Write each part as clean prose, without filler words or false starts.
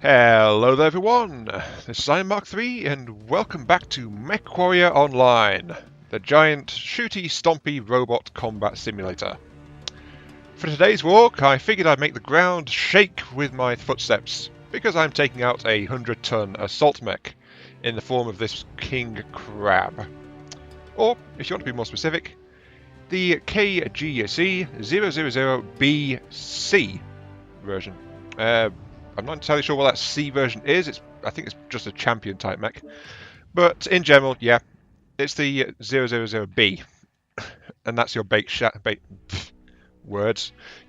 Hello there everyone, this is Mark3 and welcome back to Mech Warrior Online, the giant shooty stompy robot combat simulator. For today's walk I figured I'd make the ground shake with my footsteps, because I'm taking out a 100-ton assault mech in the form of this king crab. Or, if you want to be more specific, the KGC-000B C version. I'm not entirely sure what that C version is. I think it's just a champion type mech. But in general, yeah, it's the 000B. And that's your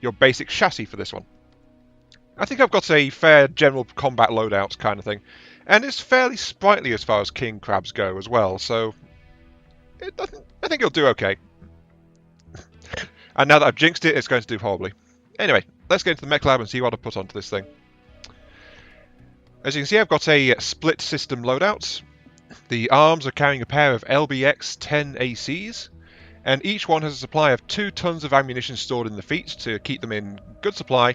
your basic chassis for this one. I think I've got a fair general combat loadout kind of thing. And it's fairly sprightly as far as king crabs go as well, so I think it'll do okay. And now that I've jinxed it, it's going to do horribly. Anyway, let's get into the mech lab and see what I put onto this thing. As you can see, I've got a split system loadout. The arms are carrying a pair of LBX-10 ACs, and each one has a supply of 2 tons of ammunition stored in the feet to keep them in good supply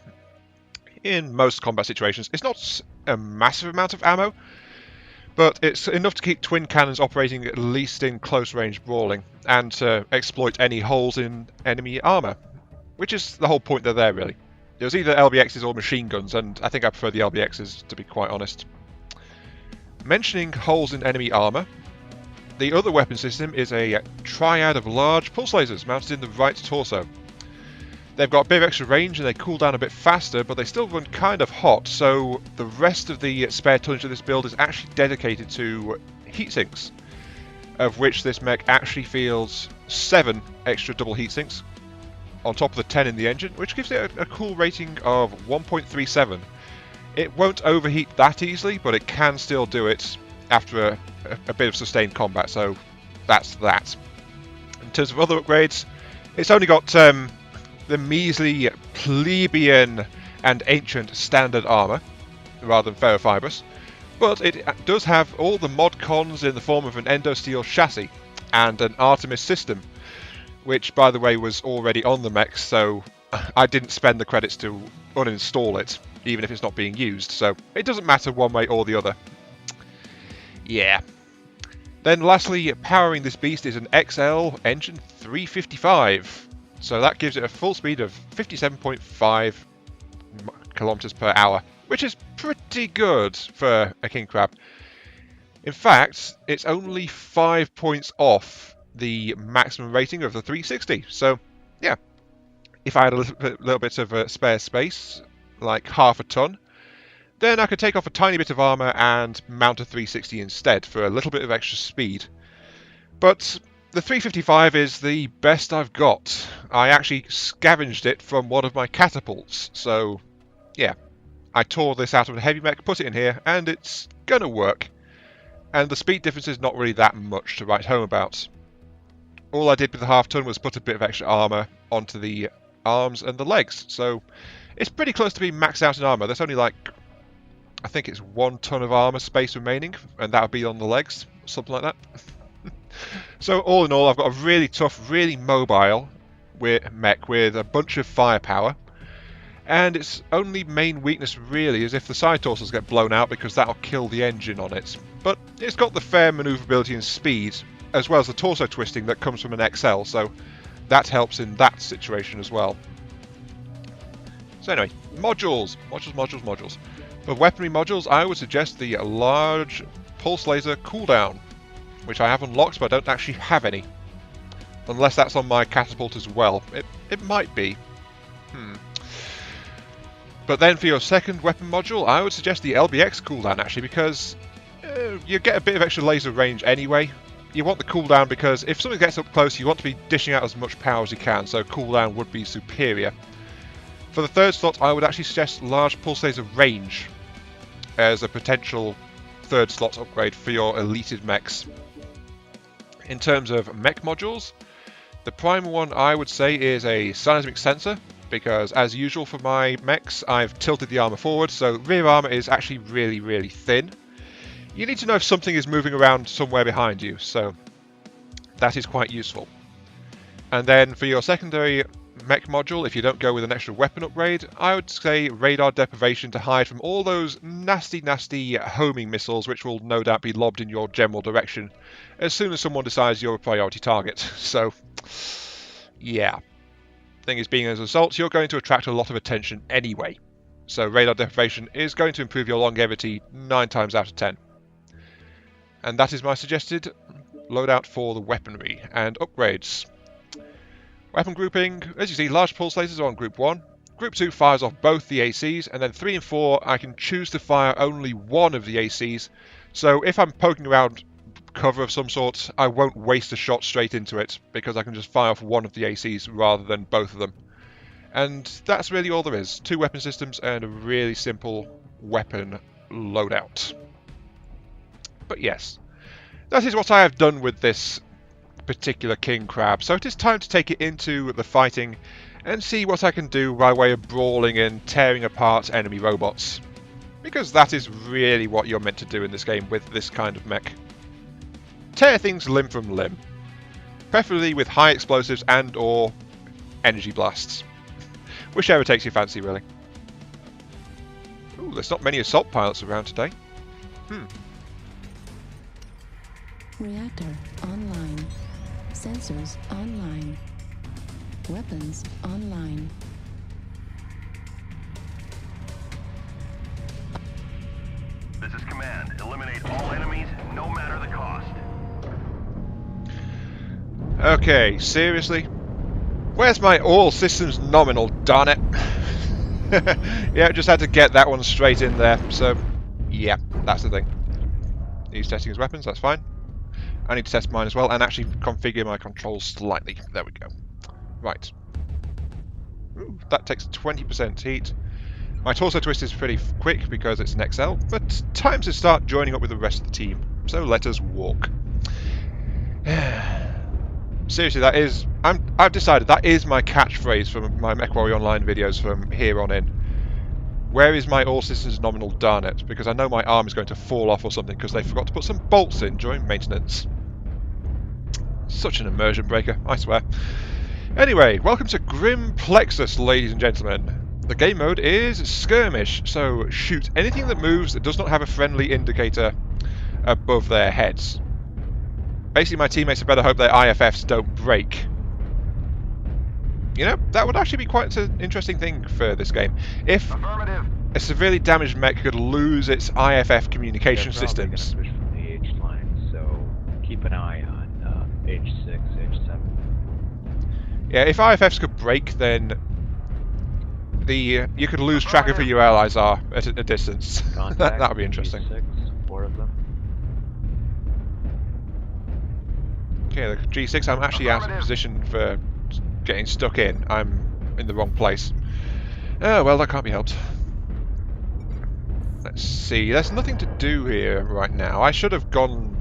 in most combat situations. It's not a massive amount of ammo, but it's enough to keep twin cannons operating at least in close range brawling, and to exploit any holes in enemy armour, which is the whole point they're there really. It was either LBXs or machine guns, and I think I prefer the LBXs, to be quite honest. Mentioning holes in enemy armour, the other weapon system is a triad of large pulse lasers mounted in the right torso. They've got a bit of extra range and they cool down a bit faster, but they still run kind of hot, so the rest of the spare tonnage of this build is actually dedicated to heat sinks, of which this mech actually fields 7 extra double heat sinks, on top of the 10 in the engine, which gives it a cool rating of 1.37. It won't overheat that easily, but it can still do it after a bit of sustained combat, so that's that. In terms of other upgrades, it's only got the measly plebeian and ancient standard armour, rather than ferrofibrous, but it does have all the mod cons in the form of an endosteel chassis and an Artemis system, which, by the way, was already on the mech, so I didn't spend the credits to uninstall it, even if it's not being used, so it doesn't matter one way or the other. Yeah. Then lastly, powering this beast is an XL engine 355, so that gives it a full speed of 57.5 kilometers per hour, which is pretty good for a king crab. In fact, it's only 5 points off the maximum rating of the 360. So, yeah, if I had a little bit of spare space, like half a ton, then I could take off a tiny bit of armour and mount a 360 instead for a little bit of extra speed. But the 355 is the best I've got. I actually scavenged it from one of my catapults, so yeah, I tore this out of a heavy mech, put it in here, and it's gonna work. And the speed difference is not really that much to write home about. All I did with the half-ton was put a bit of extra armour onto the arms and the legs, so it's pretty close to being maxed out in armour. There's only like, I think it's 1 ton of armour space remaining, and that would be on the legs, something like that. So all in all, I've got a really tough, really mobile mech with a bunch of firepower, and its only main weakness really is if the side torsos get blown out, because that'll kill the engine on it. But it's got the fair manoeuvrability and speed, as well as the torso twisting that comes from an XL, so that helps in that situation as well. So anyway, modules. For weaponry modules, I would suggest the large pulse laser cooldown, which I have unlocked, but I don't actually have any. Unless that's on my catapult as well. It might be. But then for your second weapon module, I would suggest the LBX cooldown actually, because you get a bit of extra laser range anyway. You want the cooldown because if something gets up close, you want to be dishing out as much power as you can, so cooldown would be superior. For the third slot, I would actually suggest large pulse laser range as a potential third slot upgrade for your eleted mechs. In terms of mech modules, the prime one I would say is a seismic sensor, because as usual for my mechs, I've tilted the armour forward, so rear armour is actually really, really thin. You need to know if something is moving around somewhere behind you, so that is quite useful. And then for your secondary mech module, if you don't go with an extra weapon upgrade, I would say radar deprivation to hide from all those nasty, nasty homing missiles which will no doubt be lobbed in your general direction as soon as someone decides you're a priority target. So, yeah. Thing is, being as an assault, you're going to attract a lot of attention anyway. So radar deprivation is going to improve your longevity 9 times out of 10. And that is my suggested loadout for the weaponry and upgrades. Weapon grouping, as you see, large pulse lasers are on Group 1. Group 2 fires off both the ACs, and then 3 and 4 I can choose to fire only one of the ACs. So if I'm poking around cover of some sort, I won't waste a shot straight into it, because I can just fire off one of the ACs rather than both of them. And that's really all there is. 2 weapon systems and a really simple weapon loadout. But yes, that is what I have done with this particular king crab, so it is time to take it into the fighting and see what I can do by way of brawling and tearing apart enemy robots, because that is really what you're meant to do in this game with this kind of mech. Tear things limb from limb, preferably with high explosives and or energy blasts, whichever takes your fancy really. Ooh, there's not many assault pilots around today. Reactor online. Sensors online. Weapons online. This is command. Eliminate all enemies, no matter the cost. Okay, seriously? Where's my all systems nominal, darn it? Yeah, just had to get that one straight in there, so yeah, that's the thing. He's testing his weapons, that's fine. I need to test mine as well and actually configure my controls slightly. There we go. Right. Ooh, that takes 20% heat. My torso twist is pretty quick because it's an XL, but time to start joining up with the rest of the team. So let us walk. Seriously, that is... I've decided that is my catchphrase from my MechWarrior Online videos from here on in. Where is my all systems nominal, darn it? Because I know my arm is going to fall off or something because they forgot to put some bolts in during maintenance. Such an immersion breaker, I swear. Anyway, welcome to Grim Plexus, ladies and gentlemen. The game mode is Skirmish, so shoot anything that moves that does not have a friendly indicator above their heads. Basically, my teammates had better hope their IFFs don't break. You know, that would actually be quite an interesting thing for this game. If a severely damaged mech could lose its IFF communication systems. Switch from the H line, so keep an eye on H6, H7. Yeah, if IFFs could break, then you could lose track of who your allies are at a distance. That would be interesting. G6, 4 of them. Okay, the G6, I'm actually out of position for getting stuck in. I'm in the wrong place. Oh, well, that can't be helped. Let's see. There's nothing to do here right now. I should have gone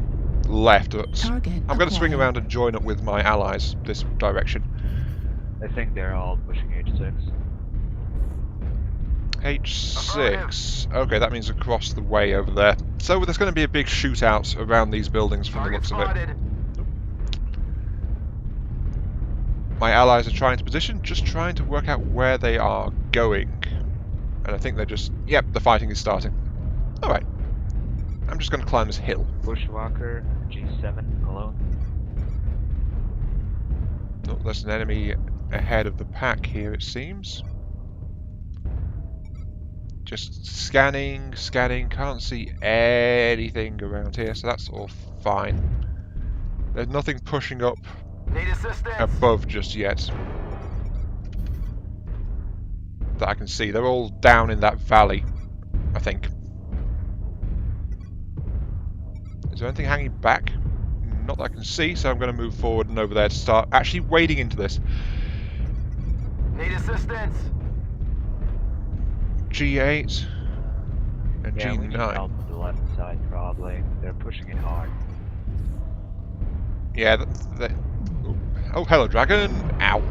left, but I'm going to swing around and join up with my allies this direction. I think they're all pushing H6. H6. Okay, that means across the way over there. So there's going to be a big shootout around these buildings from the looks of it. My allies are trying to position, just trying to work out where they are going. And I think they're just... Yep, the fighting is starting. Alright. I'm just going to climb this hill. Bushwalker, G7 alone. Oh, there's an enemy ahead of the pack here, it seems. Just scanning, can't see anything around here, so that's all fine. There's nothing pushing up above just yet that I can see. They're all down in that valley, I think. Is there anything hanging back? Not that I can see, so I'm going to move forward and over there to start actually wading into this. Need assistance. G8 and Yeah, we can G9. help on the left side probably. They're pushing it hard. Yeah, oh, hello, dragon. Ow.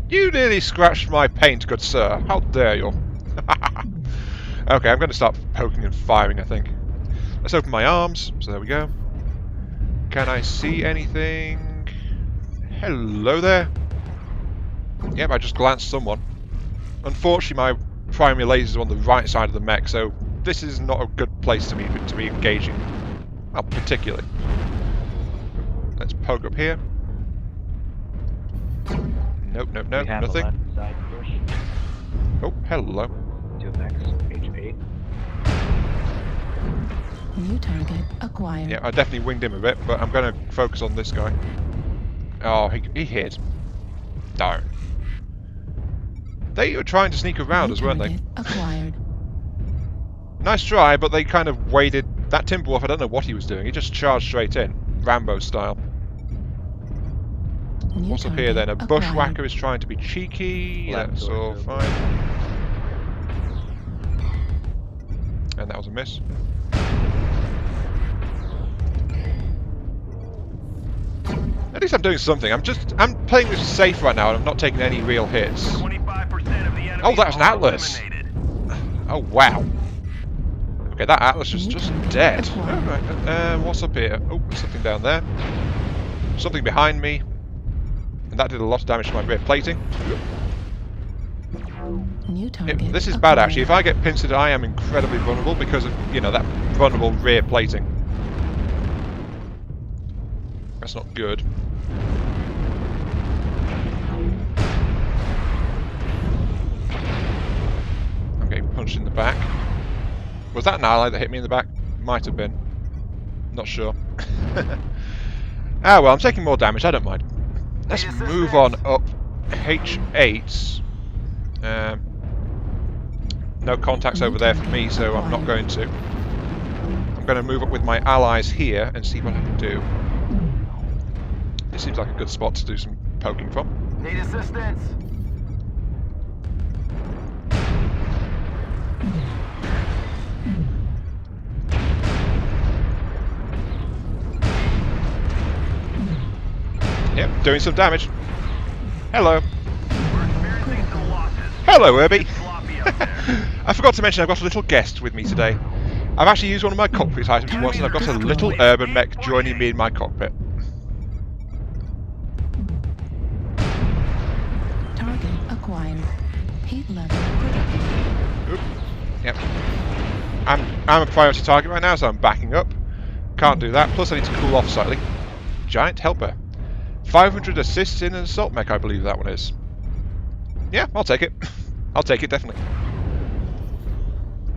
You nearly scratched my paint, good sir. How dare you? Okay, I'm going to start poking and firing, I think. Let's open my arms. So there we go. Can I see anything? Hello there. Yep, I just glanced someone. Unfortunately, my primary laser is on the right side of the mech, so this is not a good place to be engaging. Well, particularly. Let's poke up here. Nope, nope, nope, We have nothing. a left side push. Oh, hello. 2 mechs, H8. New target acquired. Yeah, I definitely winged him a bit, but I'm going to focus on this guy. Oh, he hit. Darn. They were trying to sneak around New us, weren't they? target acquired. Nice try, but they kind of waited. That Timberwolf, I don't know what he was doing. He just charged straight in, Rambo style. New What's up here then? A target bushwhacker acquired. is trying to be cheeky. Left That's all torso. fine. And that was a miss. At least I'm doing something. I'm playing this safe right now and I'm not taking any real hits. 25% of the enemies Oh, that was an are Atlas. eliminated. Oh wow. Okay, that Atlas is just dead. Acquired. Alright, what's up here? Oh, there's something down there. Something behind me. And that did a lot of damage to my rear plating. New target This is bad acquired. actually. If I get pincered, I am incredibly vulnerable because of, you know, that vulnerable rear plating. That's not good. I'm getting punched in the back. Was that an ally that hit me in the back? Might have been. Not sure. Ah well, I'm taking more damage, I don't mind. Let's move on up. H8. No contacts over there for me, so I'm not going to. I'm going to move up with my allies here and see what I can do. This seems like a good spot to do some poking from. Need assistance. Yep, doing some damage. Hello. We're experiencing some losses. Hello, Herbie. It's sloppy out there. I forgot to mention I've got a little guest with me today. I've actually used one of my cockpit items once and I've got a little urban mech joining me in my cockpit. Target acquired. Heat level critical. Oop. Yep. I'm a priority target right now, so I'm backing up. Can't do that. Plus I need to cool off slightly. Giant helper. 500 assists in an assault mech, I believe that one is. Yeah, I'll take it. I'll take it, definitely.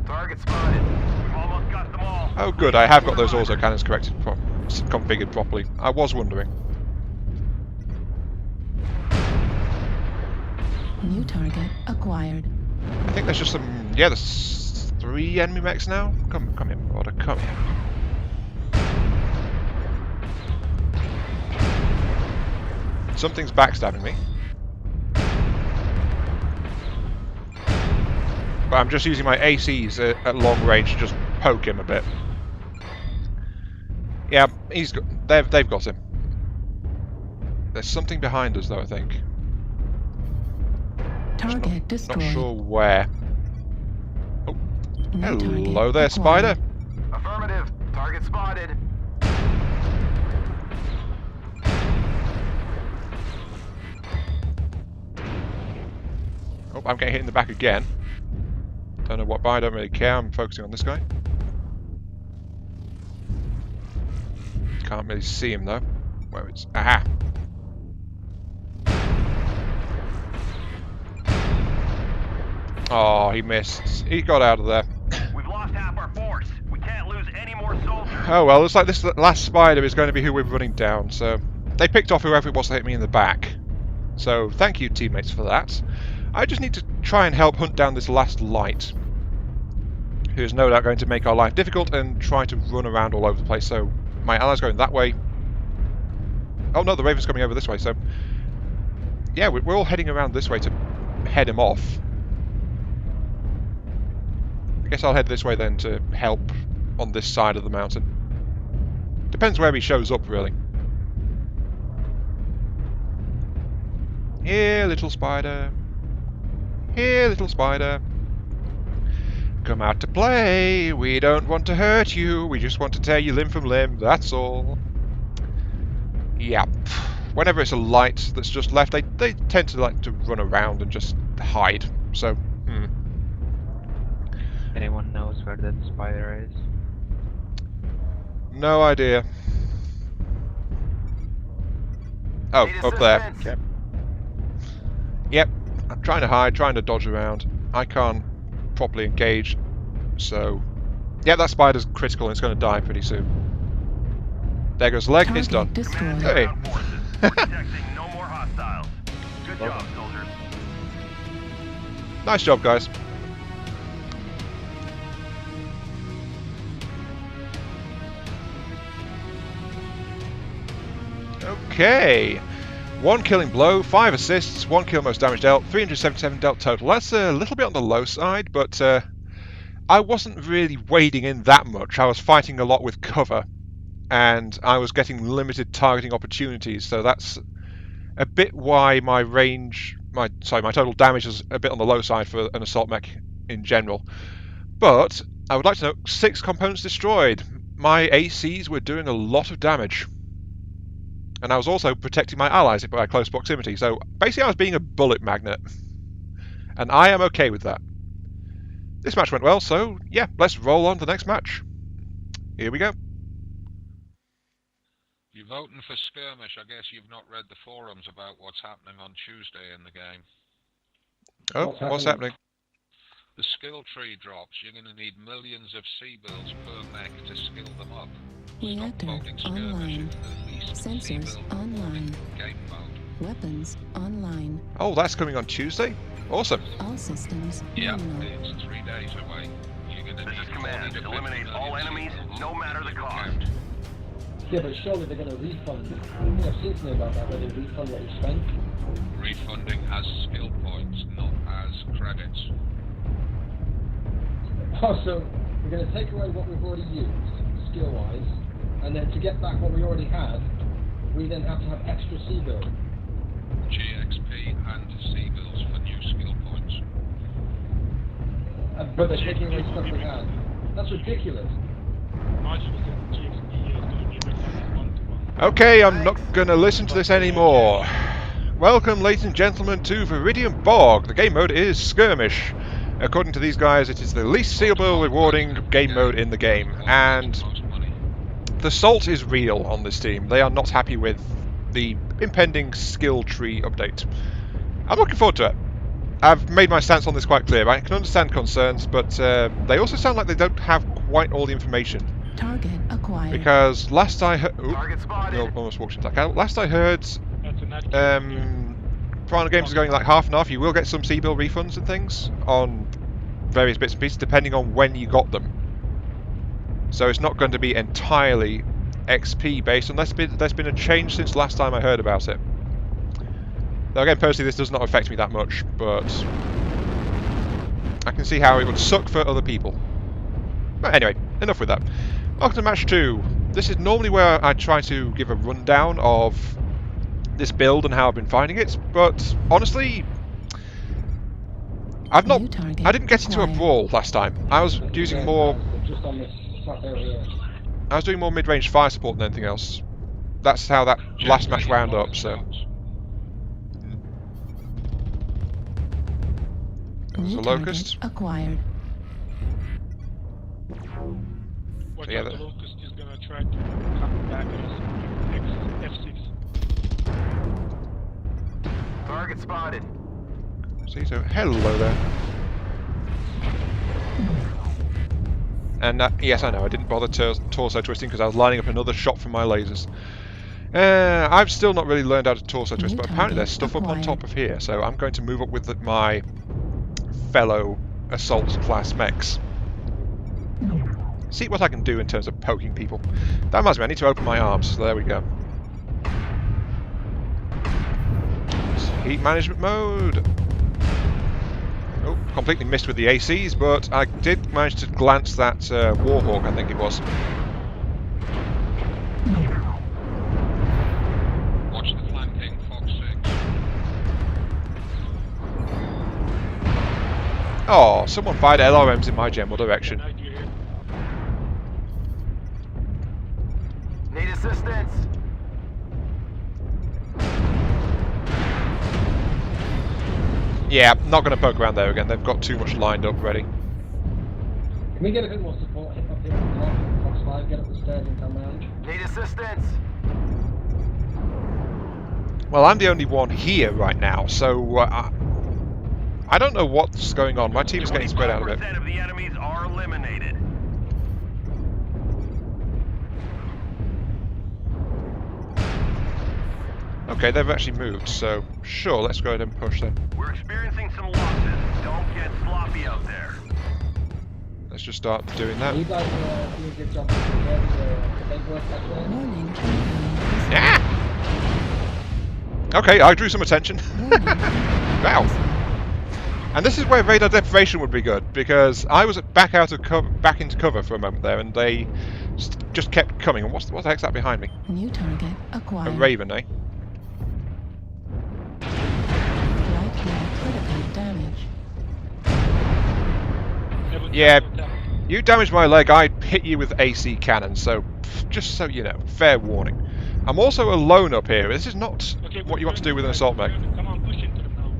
Target spotted. We've almost got them all. Oh good, I have got those auto cannons configured properly. I was wondering. New target acquired. I think there's just some... Yeah, there's 3 enemy mechs now. Come here, Marauder, come here. Something's backstabbing me. But I'm just using my ACs at long range to just poke him a bit. Yeah, they've got him. There's something behind us though, I think. Target destroyed. Not sure where. Oh, New hello target there, acquired. Spider. Affirmative. Target spotted. Oh, I'm getting hit in the back again. Don't know what, but I don't really care. I'm focusing on this guy. Can't really see him though. Where it's... Aha! Oh, he missed. He got out of there. We've lost half our force. We can't lose any more soldiers. Oh well, looks like this last spider is going to be who we're running down, so... They picked off whoever it was that hit me in the back. So, thank you teammates for that. I just need to try and help hunt down this last light, who is no doubt going to make our life difficult and try to run around all over the place. So my ally's going that way. Oh no, the Raven's coming over this way, so... Yeah, we're all heading around this way to head him off. I guess I'll head this way then to help on this side of the mountain. Depends where he shows up, really. Here, little spider. Here, little spider. Come out to play. We don't want to hurt you. We just want to tear you limb from limb. That's all. Yep. whenever it's a light that's just left, they tend to like to run around and just hide. So, Anyone knows where that spider is? no idea. Oh, Need up there. assistance? Yep. Yep. I'm trying to hide, trying to dodge around. I can't properly engage. So, yeah, that spider's critical and it's going to die pretty soon. There goes the leg. It's done. Target destroyed. Hey. Ground forces. Detecting no more hostiles. Good job, soldiers. Nice job, guys. Okay. 1 killing blow, 5 assists, 1 kill most damage dealt, 377 dealt total. That's a little bit on the low side, but I wasn't really wading in that much. I was fighting a lot with cover, and I was getting limited targeting opportunities, so that's a bit why my range, my total damage is a bit on the low side for an assault mech in general. But I would like to note 6 components destroyed. My ACs were doing a lot of damage. And I was also protecting my allies by close proximity. So basically I was being a bullet magnet. And I am okay with that. This match went well, so yeah, let's roll on to the next match. Here we go. You're voting for skirmish. I guess you've not read the forums about what's happening on Tuesday in the game. Oh, what's happening? The skill tree drops. You're going to need millions of C-bills per mech to skill them up. Reactor Stop voting skirmish online. if the least Sensors C-bill online. game mode. Weapons online. Oh, that's coming on Tuesday? Awesome. All systems Yeah, nominal. it's 3 days away. You're going to This need is command. 40 to 50 Eliminate all million enemies, C-bills no matter the to cost. count. Yeah, but surely they're going to refund it. I think I've seen something about that, where they refund what you spent. Refunding as skill points, not as credits. Oh, so we're going to take away what we've already used, skill-wise, and then to get back what we already had, we then have to have extra C-bill. GXP and C-bills for new skill points. But they're taking away stuff we had. That's ridiculous. Okay, I'm not going to listen to this anymore. Welcome, ladies and gentlemen, to Viridian Bog. The game mode is Skirmish. According to these guys, it is the least seeable rewarding game mode in the game. And the salt is real on this team. They are not happy with the impending skill tree update. I'm looking forward to it. I've made my stance on this quite clear. I can understand concerns, but they also sound like they don't have quite all the information. Target acquired. Because last I heard... Target spotted. almost walked into that. Last I heard, Piranha Games is going like half and half. You will get some C-bill refunds and things on various bits and pieces, depending on when you got them. So it's not going to be entirely XP based, unless there's been a change since last time I heard about it. Now again, personally, this does not affect me that much, but I can see how it would suck for other people. But anyway, enough with that. Welcome to match 2. This is normally where I try to give a rundown of this build and how I've been finding it, but honestly, I didn't get into a brawl last time. I was using more... Just on this stuff over here. I was doing more mid-range fire support than anything else. That's how that last match wound up, so... There's a New locust. target acquired. What Yeah, the that- locust is gonna try to come back as F6. Target spotted. See, so hello there. And yes, I know, I didn't bother torso twisting because I was lining up another shot from my lasers. I've still not really learned how to torso twist, but apparently there's stuff up on top of here, so I'm going to move up with my fellow assault class mechs. See what I can do in terms of poking people. That reminds me, I need to open my arms, so there we go. Heat management mode. Oh, completely missed with the ACs, but I did manage to glance that Warhawk, I think it was. Watch the flanking Fox 6. Oh, someone fired LRMs in my general direction. Need assistance. Yeah, not going to poke around there again. They've got too much lined up ready. Can we get a bit more support hip up here at the top? Fox 5, get up the stairs and come round. Need assistance. Well, I'm the only one here right now, so I don't know what's going on. My team is getting spread out a bit. 25% of the enemies are eliminated. Okay, they've actually moved, so sure, let's go ahead and push them. We're experiencing some losses. Don't get sloppy out there. Let's just start doing that. You guys are doing a good job of preparing the legwork back there. Warning. Ah! Okay, I drew some attention. Wow. And this is where radar deprivation would be good, because I was back into cover for a moment there, and they just kept coming. And what the heck's that behind me? New target A acquired. raven, eh? Right leg critical damage. Yeah, you damaged my leg, I hit you with AC cannon, so just so you know, fair warning. I'm also alone up here. This is not what you want to do with an assault mech. Come on, push into them now.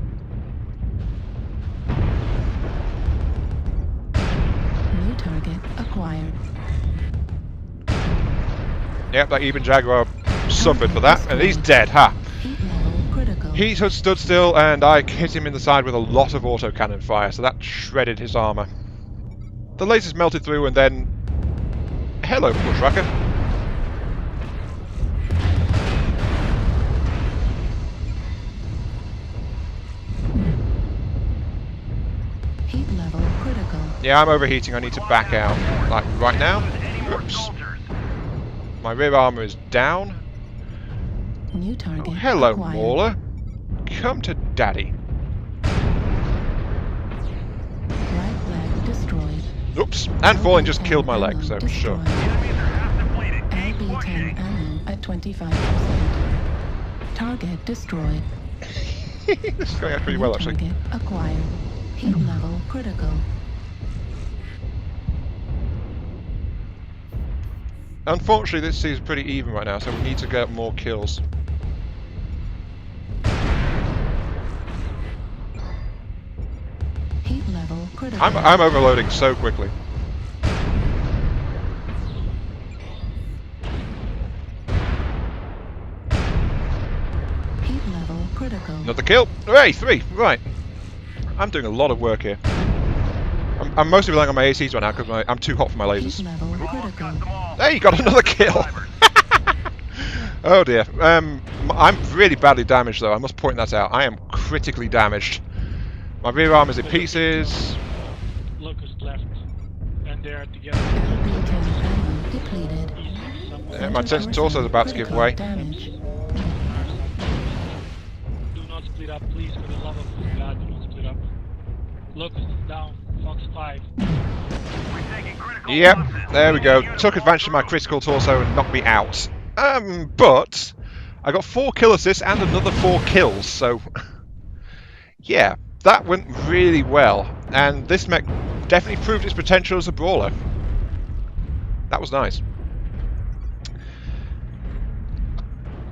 New target acquired. Yep, that Eben Jaguar suffered for that, and he's dead, ha! Heat level critical. He stood still, and I hit him in the side with a lot of autocannon fire, so that shredded his armour. The lasers melted through, and then... Hello, Bushwhacker. Heat level critical. Yeah, I'm overheating, I need to back out. Like, right now. Oops. My rear armour is down. New target Oh, hello, acquired. Mauler. Come to daddy. Right leg destroyed. Oops, and falling just LB10 killed my leg, ammo so destroyed. sure. Enemies are half depleted. Keep LB10 pushing. ammo at 25%. Target destroyed. This is going out pretty New well, actually. target acquired. Heat level critical. Unfortunately, this is pretty even right now, so we need to get more kills. Heat level critical. I'm overloading so quickly. Heat level critical. Another kill. Hooray, 3. Right. I'm doing a lot of work here. I'm mostly relying on my ACs right now because I'm too hot for my Heat lasers. level critical. Got them all. Hey, you got another kill! Oh dear. I'm really badly damaged though, I must point that out. I am critically damaged. My rear arm is in pieces. Locust left. And they're together. LB10 ammo depleted. Easy. Somewhere. Yeah, my torso is about to give way. Damage. Do not split up, please, for the love of God, do not split up. Locust is down. Fox 5. We're taking critical Yep, losses. there we go. Unit Took advantage of my critical torso and knocked me out. But I got 4 kill assists and another 4 kills, so yeah, that went really well. And this mech definitely proved its potential as a brawler. That was nice.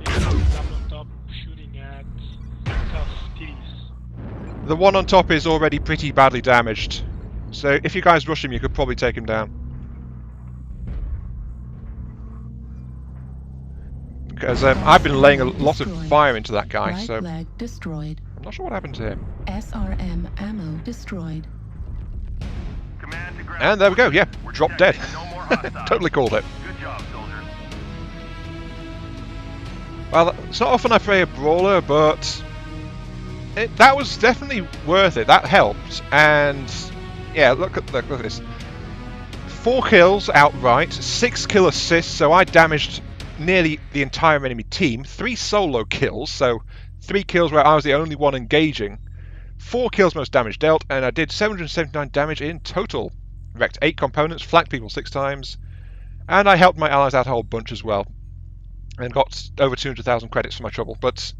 He's up on top, shooting at tough titties. The one on top is already pretty badly damaged, so if you guys rush him, you could probably take him down. Because I've been laying a lot of fire into that guy, Right so leg destroyed. I'm not sure what happened to him. SRM ammo destroyed. Command to ground. And there we go, yeah, We're drop dead. detecting no more hostiles. Totally called it. Good job, soldiers. Well, it's not often I play a brawler, but that was definitely worth it. That helped, and yeah, look at this. 4 kills outright, 6 kill assists, so I damaged nearly the entire enemy team. 3 solo kills, so 3 kills where I was the only one engaging. 4 kills most damage dealt, and I did 779 damage in total. Wrecked 8 components, flanked people 6 times, and I helped my allies out a whole bunch as well. And got over 200,000 credits for my trouble. But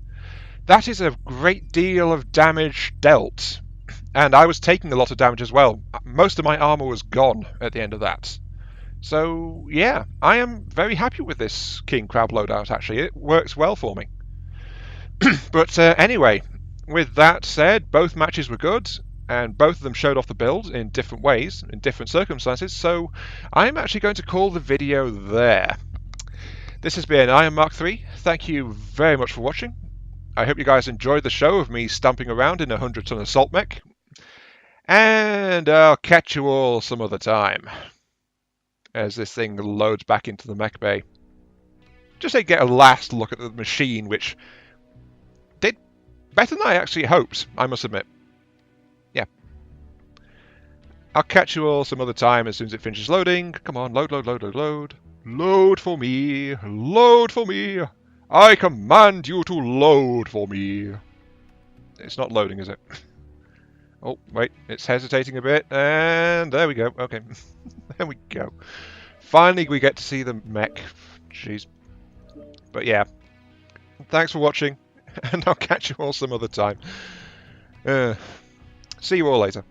that is a great deal of damage dealt. And I was taking a lot of damage as well. Most of my armour was gone at the end of that. So, yeah, I am very happy with this King Crab loadout, actually. It works well for me. But anyway, with that said, both matches were good, and both of them showed off the build in different ways, in different circumstances, so I'm actually going to call the video there. This has been Iron Mark III. Thank you very much for watching. I hope you guys enjoyed the show of me stomping around in a 100-ton assault mech. And I'll catch you all some other time as this thing loads back into the mech bay. Just to get a last look at the machine, which did better than I actually hoped, I must admit. Yeah. I'll catch you all some other time as soon as it finishes loading. Come on, load, load, load, load, load. Load for me. Load for me. I command you to load for me. It's not loading, is it? Oh, wait. It's hesitating a bit. And there we go. Okay. There we go. Finally, we get to see the mech. Jeez. But yeah. Thanks for watching. And I'll catch you all some other time. See you all later.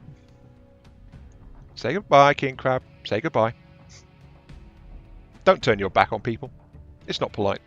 Say goodbye, King Crab. Say goodbye. Don't turn your back on people. It's not polite.